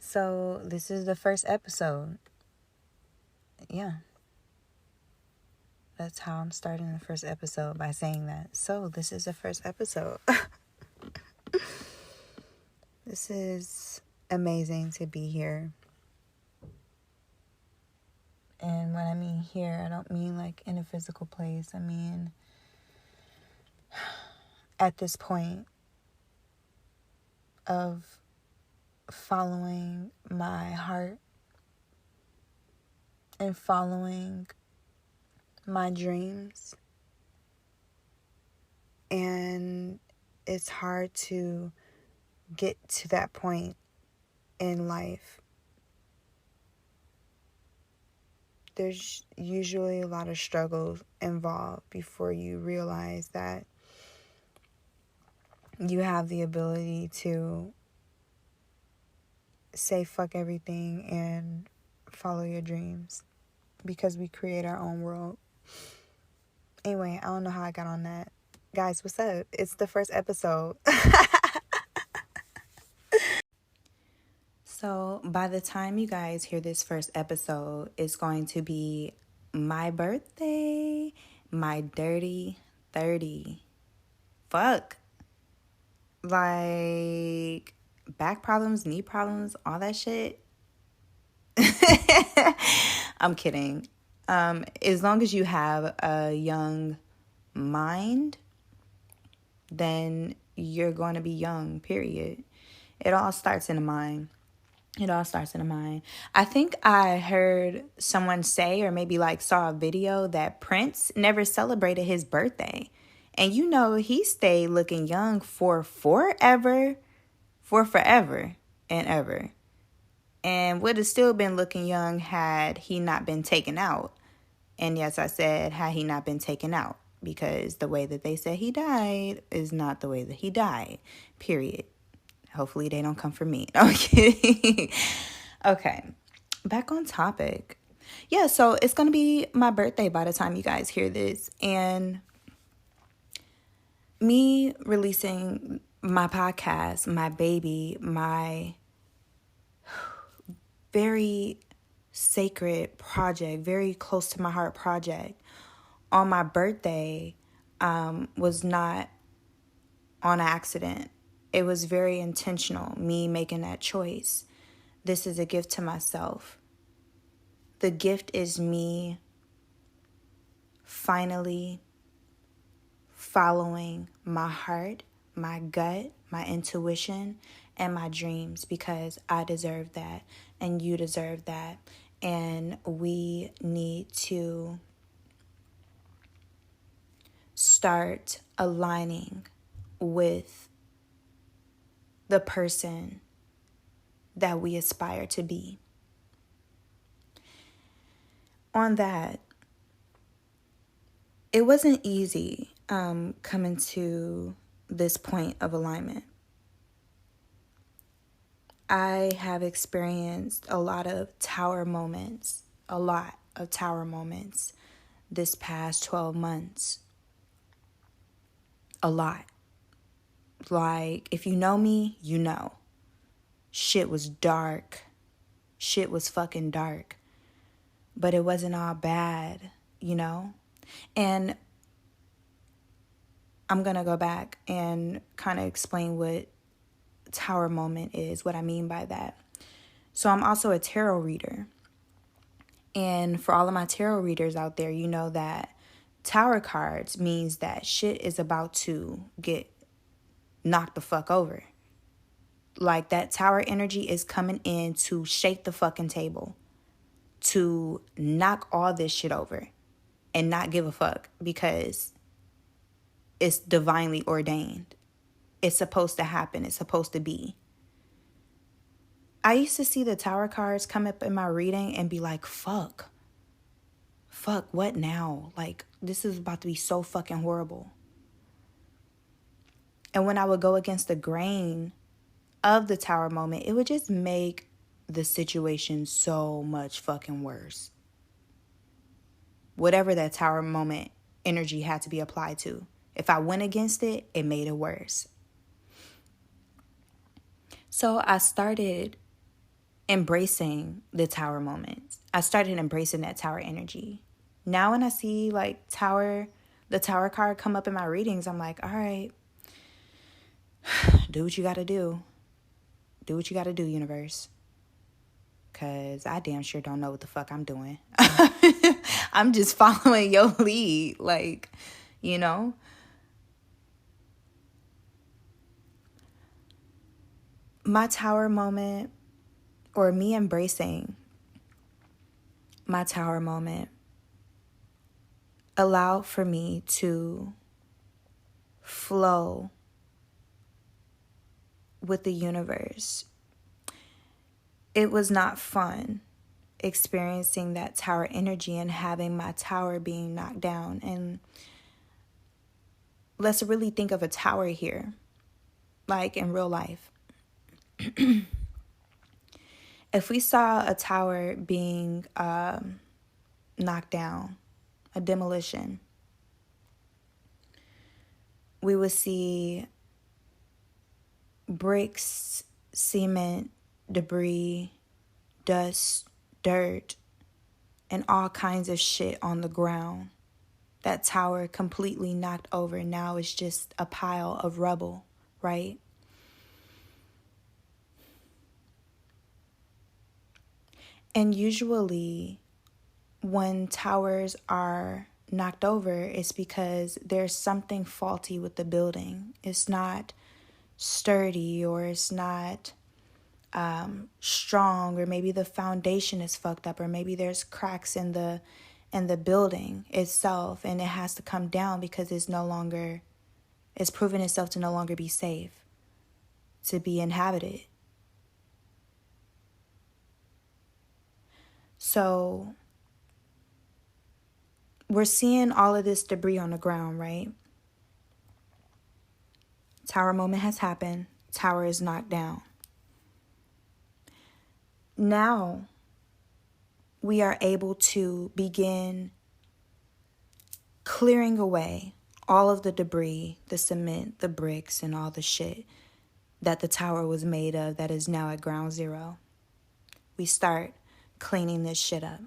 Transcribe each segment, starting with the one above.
So this is the first episode. Yeah. That's how I'm starting the first episode, by saying that. So this is the first episode. This is amazing to be here. And when I mean here, I don't mean like in a physical place. I mean at this point of following my heart and following my dreams. And it's hard to get to that point in life. There's usually a lot of struggles involved before you realize that you have the ability to say fuck everything and follow your dreams, because we create our own world. Anyway, I don't know how I got on that. Guys, what's up? It's the first episode. So by the time you guys hear this first episode, it's going to be my birthday, my dirty 30. Fuck. Like back problems, knee problems, all that shit. I'm kidding. As long as you have a young mind, then you're going to be young, period. It all starts in the mind. I think I heard someone say, or maybe like saw a video, that Prince never celebrated his birthday. And you know, he stayed looking young for forever and ever. And would have still been looking young had he not been taken out. And yes, I said, had he not been taken out, because the way that they said he died is not the way that he died, period. Hopefully they don't come for me. No, I'm kidding. Okay, back on topic. Yeah, so it's going to be my birthday by the time you guys hear this. And me releasing my podcast, my baby, my very sacred project, very close to my heart project, on my birthday was not on accident. It was very intentional, me making that choice. This is a gift to myself. The gift is me finally following my heart, my gut, my intuition, and my dreams, because I deserve that and you deserve that. And we need to start aligning with the person that we aspire to be. On that, it wasn't easy coming to this point of alignment. I have experienced a lot of tower moments this past 12 months. A lot. Like, if you know me, you know. Shit was dark. Shit was fucking dark. But it wasn't all bad, you know? And I'm going to go back and kind of explain what tower moment is, what I mean by that. So I'm also a tarot reader. And for all of my tarot readers out there, you know that tower cards means that shit is about to get knocked the fuck over. Like, that tower energy is coming in to shake the fucking table, to knock all this shit over and not give a fuck, because it's divinely ordained. It's supposed to happen. It's supposed to be. I used to see the tower cards come up in my reading and be like, fuck, what now? Like, this is about to be so fucking horrible. And when I would go against the grain of the tower moment, it would just make the situation so much fucking worse. Whatever that tower moment energy had to be applied to, if I went against it, it made it worse. So I started embracing the tower moments. I started embracing that tower energy. Now when I see like the tower card come up in my readings, I'm like, all right, do what you got to do. Do what you got to do, universe. Because I damn sure don't know what the fuck I'm doing. I'm just following your lead. Like, you know? My tower moment, or me embracing my tower moment, allowed for me to flow with the universe. It was not fun experiencing that tower energy and having my tower being knocked down. And let's really think of a tower here, like in real life. If we saw a tower being knocked down, a demolition, we would see bricks, cement, debris, dust, dirt, and all kinds of shit on the ground. That tower completely knocked over. Now it's just a pile of rubble, right? And usually when towers are knocked over, it's because there's something faulty with the building. It's not sturdy, or it's not strong, or maybe the foundation is fucked up, or maybe there's cracks in the building itself, and it has to come down because it's proven itself to no longer be safe to be inhabited. So we're seeing all of this debris on the ground, right? Tower moment has happened. Tower is knocked down. Now we are able to begin clearing away all of the debris, the cement, the bricks, and all the shit that the tower was made of that is now at ground zero. We start cleaning this shit up.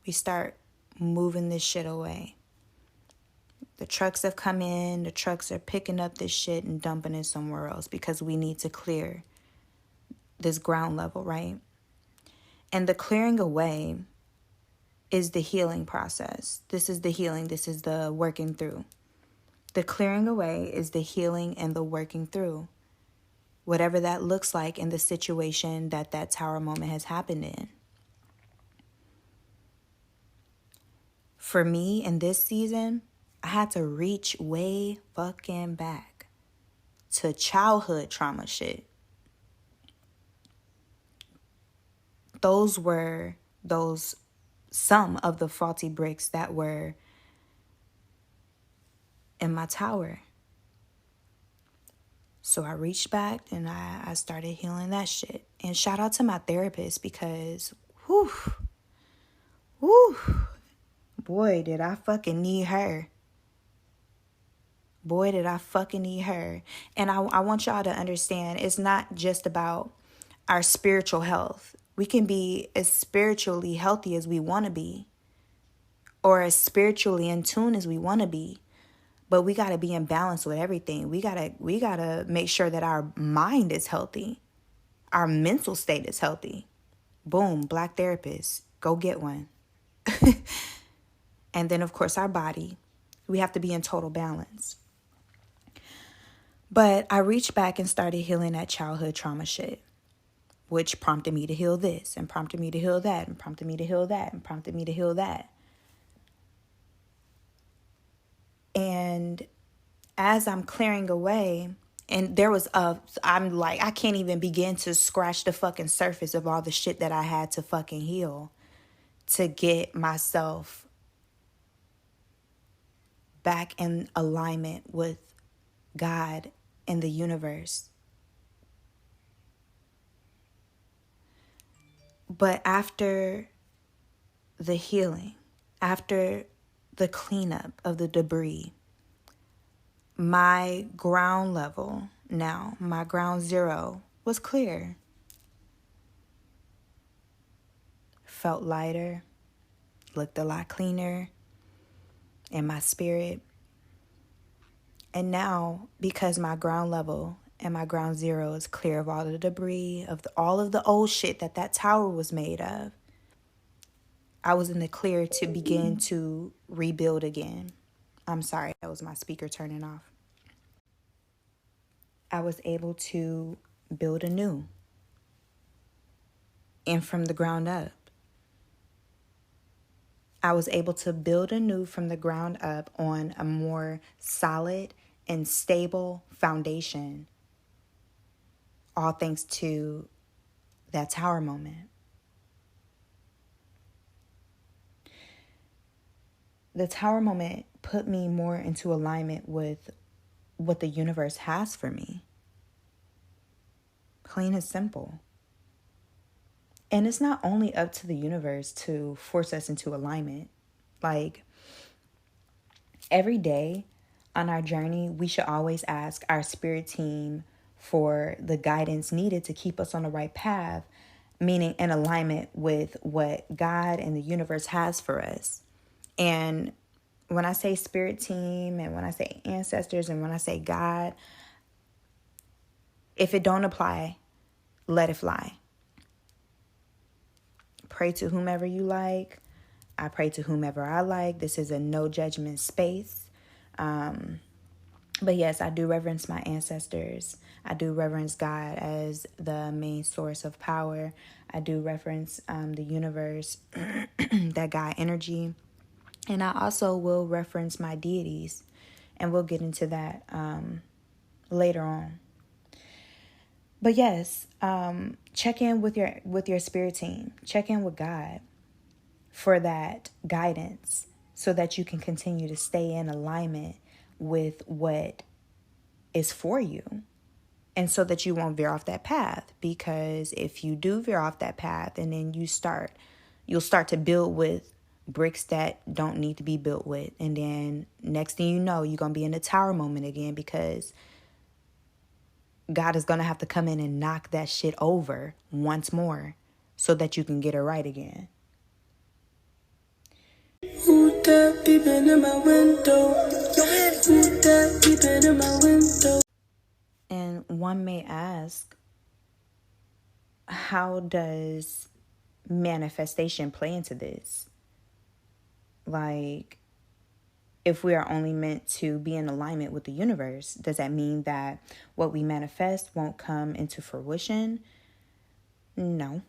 We start moving this shit away. The trucks have come in. The trucks are picking up this shit and dumping it somewhere else because we need to clear this ground level, right? And the clearing away is the healing process. This is the healing. This is the working through. The clearing away is the healing and the working through. Whatever that looks like in the situation that tower moment has happened in. For me, in this season, I had to reach way fucking back to childhood trauma shit. Those were some of the faulty bricks that were in my tower. So I reached back and I started healing that shit. And shout out to my therapist because, boy, did I fucking need her. Boy, did I fucking need her. And I want y'all to understand, it's not just about our spiritual health. We can be as spiritually healthy as we want to be, or as spiritually in tune as we want to be. But we got to be in balance with everything. We got to make sure that our mind is healthy. Our mental state is healthy. Boom, Black therapist. Go get one. And then, of course, our body. We have to be in total balance. But I reached back and started healing that childhood trauma shit, which prompted me to heal this and prompted me to heal that and prompted me to heal that and prompted me to heal that. And as I'm clearing away, and I'm like, I can't even begin to scratch the fucking surface of all the shit that I had to fucking heal to get myself back in alignment with God and the universe. But after the healing, after the cleanup of the debris, my ground level now, my ground zero was clear. felt lighter, looked a lot cleaner in my spirit. And now, because my ground level and my ground zero is clear of all the debris, of all of the old shit that tower was made of, I was in the clear to begin to rebuild again. I'm sorry, that was my speaker turning off. I was able to build anew and from the ground up. I was able to build anew from the ground up on a more solid and stable foundation, all thanks to that tower moment. The tower moment put me more into alignment with what the universe has for me. Plain and simple. And it's not only up to the universe to force us into alignment. Like, every day on our journey, we should always ask our spirit team for the guidance needed to keep us on the right path, meaning in alignment with what God and the universe has for us. And when I say spirit team and when I say ancestors and when I say God, if it don't apply, let it fly. Pray to whomever you like. I pray to whomever I like. This is a no judgment space. But yes, I do reverence my ancestors. I do reverence God as the main source of power. I do reverence the universe, that God energy. And I also will reference my deities. And we'll get into that later on. But yes, check in with your spirit team. Check in with God for that guidance so that you can continue to stay in alignment with what is for you, and so that you won't veer off that path. Because if you do veer off that path and then you'll start to build with bricks that don't need to be built with, and then next thing you know, you're gonna be in the tower moment again, because God is gonna have to come in and knock that shit over once more so that you can get it right again. Who that peeping in my window? Who that peeping in my window? And one may ask, how does manifestation play into this? Like, if we are only meant to be in alignment with the universe, does that mean that what we manifest won't come into fruition? No,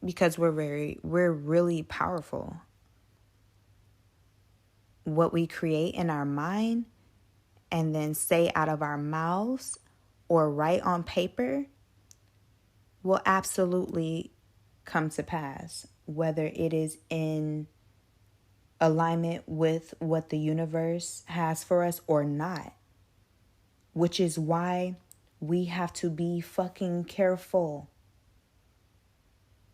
because we're really powerful. What we create in our mind and then say out of our mouths or write on paper will absolutely come to pass, whether it is in alignment with what the universe has for us or not. Which is why we have to be fucking careful.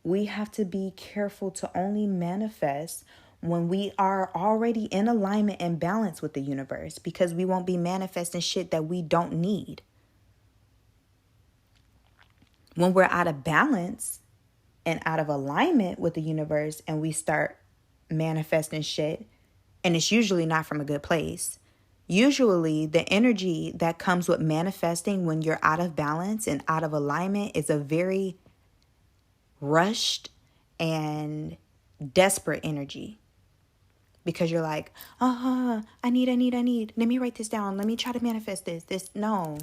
We have to be careful to only manifest when we are already in alignment and balance with the universe, because we won't be manifesting shit that we don't need. When we're out of balance and out of alignment with the universe and we start manifesting shit, and it's usually not from a good place. Usually the energy that comes with manifesting when you're out of balance and out of alignment is a very rushed and desperate energy. Because you're like, I need. Let me write this down. Let me try to manifest this. No.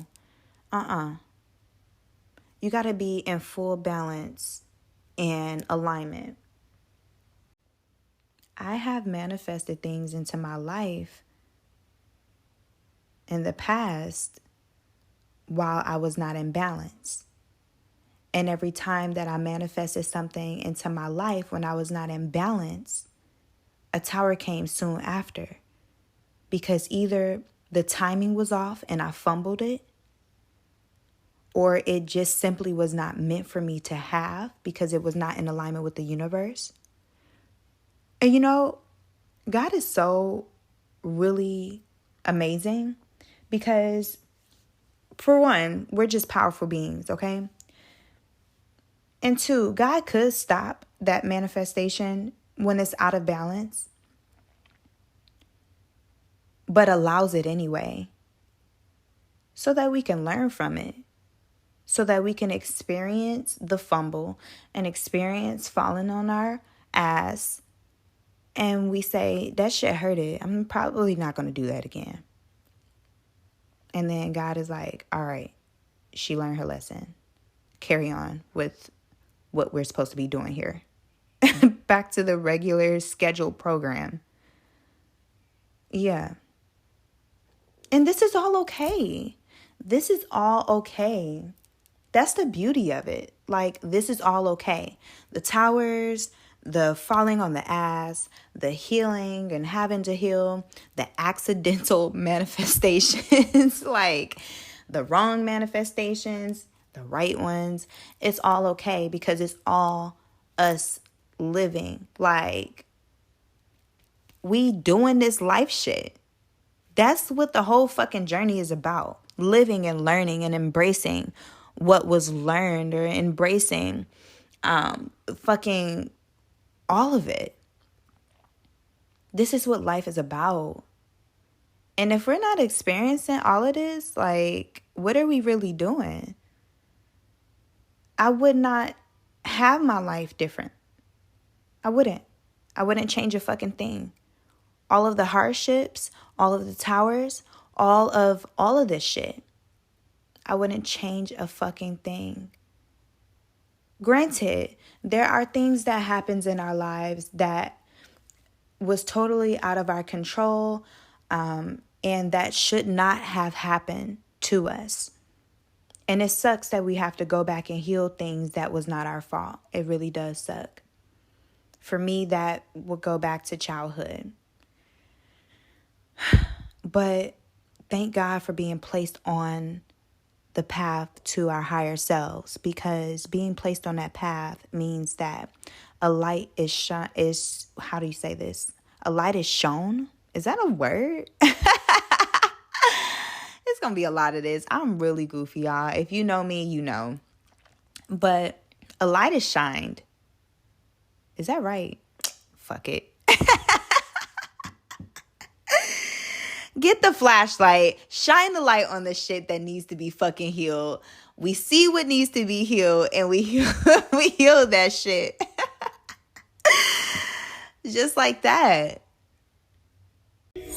You got to be in full balance and alignment. I have manifested things into my life in the past while I was not in balance. And every time that I manifested something into my life when I was not in balance, a tower came soon after. Because either the timing was off and I fumbled it, or it just simply was not meant for me to have because it was not in alignment with the universe. And you know, God is so really amazing because, for one, we're just powerful beings, okay? And two, God could stop that manifestation when it's out of balance, but allows it anyway so that we can learn from it, so that we can experience the fumble and experience falling on our ass. And we say, that shit hurted. I'm probably not going to do that again. And then God is like, all right, she learned her lesson. Carry on with what we're supposed to be doing here. Back to the regular scheduled program. Yeah. And this is all okay. This is all okay. That's the beauty of it. Like, this is all okay. The towers, the falling on the ass, the healing and having to heal, the accidental manifestations, like the wrong manifestations, the right ones. It's all okay because it's all us living. Like, we doing this life shit. That's what the whole fucking journey is about. Living and learning and embracing what was learned, or embracing fucking all of it. This is what life is about. And if we're not experiencing all of this, like, what are we really doing? I would not have my life different. I wouldn't change a fucking thing. All of the hardships, all of the towers, all of this shit. I wouldn't change a fucking thing. Granted, there are things that happens in our lives that was totally out of our control, and that should not have happened to us. And it sucks that we have to go back and heal things that was not our fault. It really does suck. For me, that would go back to childhood. But thank God for being placed on the path to our higher selves, because being placed on that path means that a light is how do you say this? A light is shown. Is that a word? It's going to be a lot of this. I'm really goofy, y'all. If you know me, you know. But a light is shined. Is that right? Fuck it. Get the flashlight, shine the light on the shit that needs to be fucking healed. We see what needs to be healed, and we heal, we heal that shit. Just like that.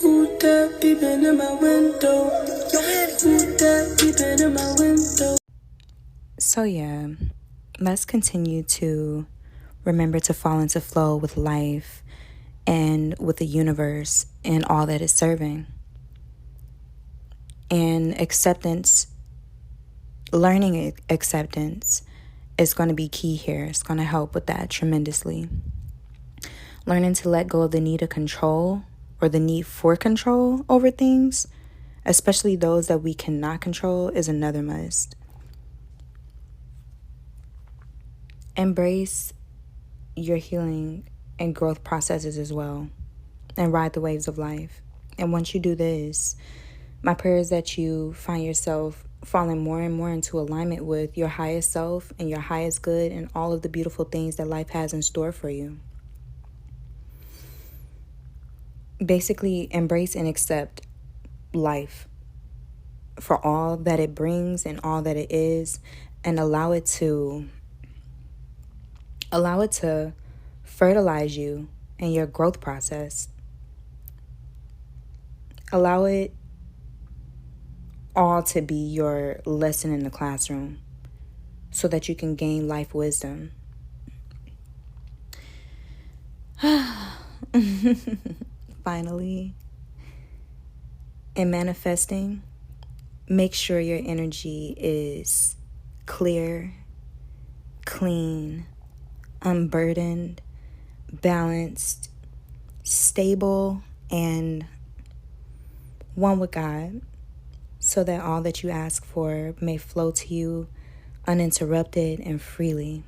Who that peeping in my window? Who that peeping in my window? So yeah, let's continue to remember to fall into flow with life and with the universe and all that it's serving. And acceptance, learning acceptance is going to be key here. It's going to help with that tremendously. Learning to let go of the need of control, or the need for control over things, especially those that we cannot control, is another must. Embrace your healing and growth processes as well, and ride the waves of life. And once you do this, my prayer is that you find yourself falling more and more into alignment with your highest self and your highest good and all of the beautiful things that life has in store for you. Basically, embrace and accept life for all that it brings and all that it is, and allow it to fertilize you in your growth process. Allow it all to be your lesson in the classroom so that you can gain life wisdom. Finally, in manifesting, make sure your energy is clear, clean, unburdened, balanced, stable, and one with God, so that all that you ask for may flow to you uninterrupted and freely.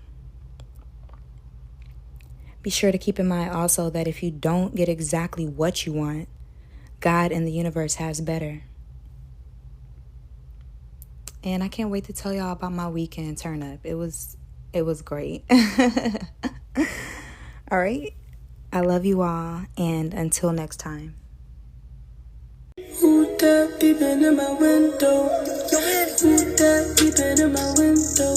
Be sure to keep in mind also that if you don't get exactly what you want, God and the universe has better. And I can't wait to tell y'all about my weekend turn up. It was It was great. All right. I love you all, and until next time. Who that peeping in my window?